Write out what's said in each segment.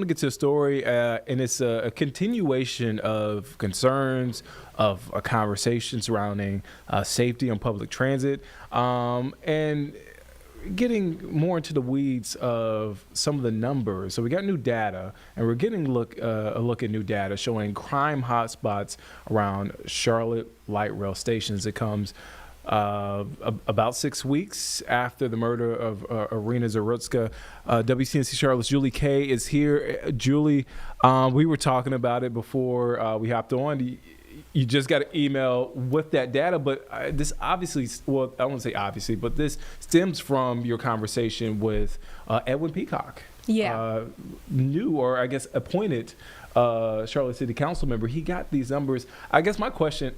to get to a story, and it's a continuation of concerns of a conversation surrounding safety on public transit, and getting more into the weeds of some of the numbers. So we got new data, and we're getting a look at new data showing crime hotspots around Charlotte light rail stations. It comes about 6 weeks after the murder of Irina Zarutska. WCNC Charlotte's Julie Kay is here. Julie, we were talking about it before we hopped on. You just got an email with that data, but this obviously, well, I won't say obviously, but this stems from your conversation with Edwin Peacock. Yeah. New, or I guess appointed Charlotte City Council member. He got these numbers. I guess my question,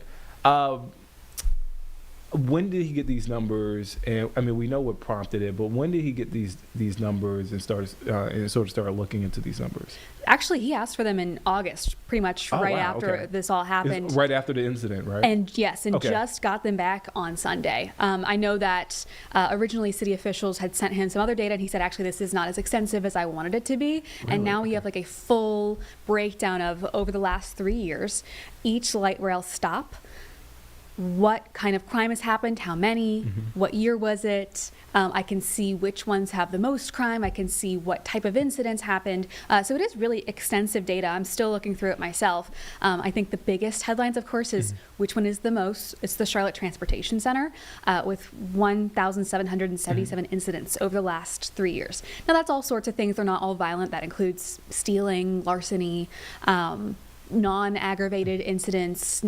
when did he get these numbers? And I mean, we know what prompted it, but when did he get these numbers and sort of started looking into these numbers? Actually, he asked for them in August, pretty much right after this all happened. Right after the incident, right? And yes, just got them back on Sunday. I know that originally city officials had sent him some other data, and he said, actually, this is not as extensive as I wanted it to be. Really? And now we have like a full breakdown of, over the last 3 years, each light rail stop, what kind of crime has happened, how many, what year was it. I can see which ones have the most crime. I can see what type of incidents happened. So it is really extensive data. I'm still looking through it myself. I think the biggest headlines, of course, is which one is the most. It's the Charlotte Transportation Center with 1,777 incidents over the last 3 years. Now, that's all sorts of things. They're not all violent. That includes stealing, larceny, non-aggravated incidents,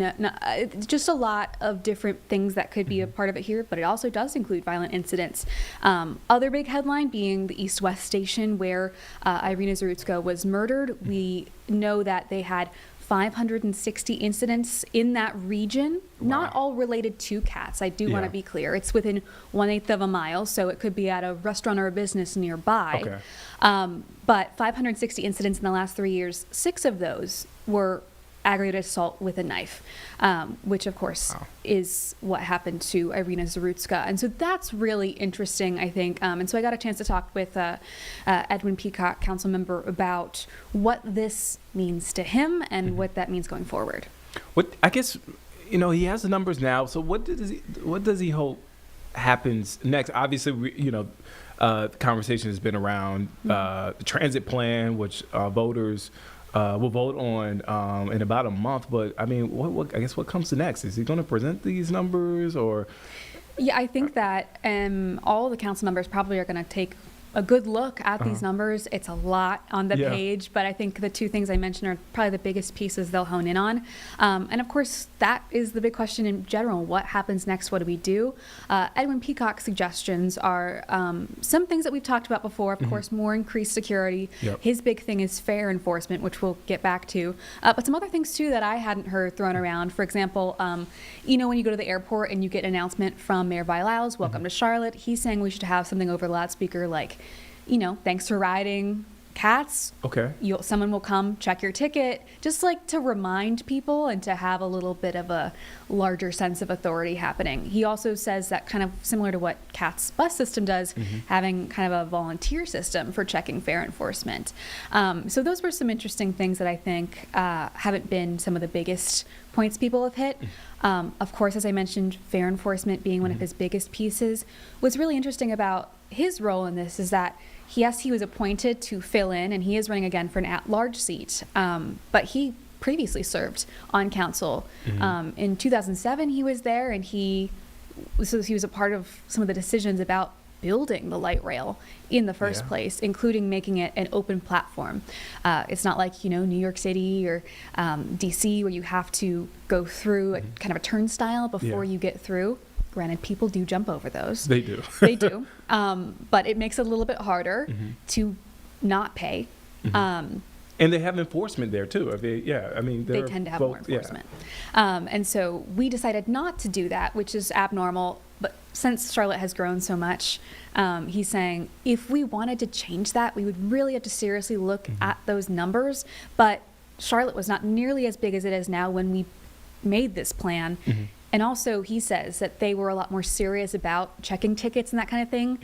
just a lot of different things that could be a part of it here, but it also does include violent incidents. Other big headline being the East-West station where Irina Zarutska was murdered. We know that they had 560 incidents in that region, not all related to cats. I do want to be clear. It's within 1/8 of a mile, so it could be at a restaurant or a business nearby. Okay. But 560 incidents in the last 3 years, 6 of those were aggravated assault with a knife, which of course is what happened to Irina Zarutska. And so that's really interesting, I think. And so I got a chance to talk with Edwin Peacock, council member, about what this means to him and what that means going forward. What, I guess, he has the numbers now. So what does he hope happens next? Obviously, the conversation has been around the transit plan, which voters will vote on in about a month. But I mean, what comes to next? Is he going to present these numbers, or? Yeah, I think that all the council members probably are going to take a good look at these numbers. It's a lot on the page, but I think the two things I mentioned are probably the biggest pieces they'll hone in on. And of course, that is the big question in general. What happens next? What do we do? Edwin Peacock's suggestions are some things that we've talked about before. Of course, more increased security. His big thing is fare enforcement, which we'll get back to. But some other things too that I hadn't heard thrown around. For example, when you go to the airport and you get an announcement from Mayor Bilyles, welcome to Charlotte. He's saying we should have something over the loudspeaker like, thanks for riding cats. Okay. Someone will come check your ticket, just like to remind people and to have a little bit of a larger sense of authority happening. He also says that kind of similar to what CAT's bus system does, having kind of a volunteer system for checking fare enforcement. So those were some interesting things that I think haven't been some of the biggest points people have hit. Of course, as I mentioned, fare enforcement being one of his biggest pieces. What's really interesting about his role in this is that he was appointed to fill in, and he is running again for an at-large seat, but he previously served on council. In 2007, he was there, and he was a part of some of the decisions about building the light rail in the first place, including making it an open platform. It's not like, New York City or DC where you have to go through a kind of a turnstile before you get through. Granted, people do jump over those. They do. They do. But it makes it a little bit harder to not pay. And they have enforcement there too. They tend to have more enforcement. And so we decided not to do that, which is abnormal. But since Charlotte has grown so much, he's saying if we wanted to change that, we would really have to seriously look at those numbers. But Charlotte was not nearly as big as it is now when we made this plan. And also he says that they were a lot more serious about checking tickets and that kind of thing.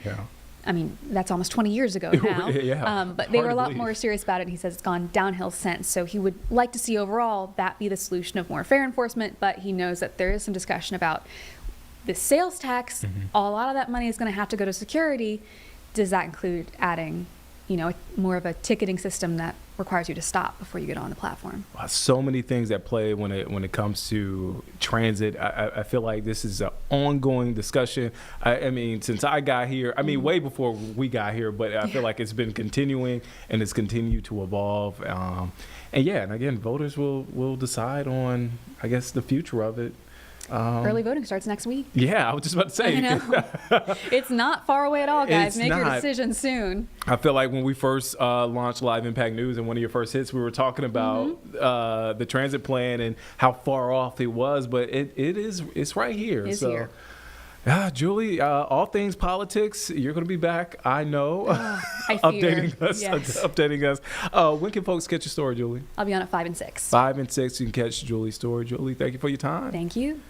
I mean, that's almost 20 years ago now. Yeah, But they hard were a to lot believe. more serious about it. And he says it's gone downhill since. So he would like to see overall that be the solution of more fair enforcement. But he knows that there is some discussion about the sales tax. A lot of that money is going to have to go to security. Does that include adding, more of a ticketing system that requires you to stop before you get on the platform? So many things at play when it comes to transit. I feel like this is an ongoing discussion. I mean, since I got here, way before we got here, but I feel like it's been continuing and it's continued to evolve. And again, voters will decide on, I guess, the future of it. Early voting starts next week. Yeah, I was just about to say. I know. It's not far away at all, guys. Make your not. decision soon. I feel like when we first launched Live Impact News, and one of your first hits, we were talking about the transit plan and how far off it was, but it's right here. It's here. Julie, all things politics, you're going to be back, I know, I fear. updating us. When can folks catch your story, Julie? I'll be on at 5 and 6. 5 and 6, you can catch Julie's story. Julie, thank you for your time. Thank you.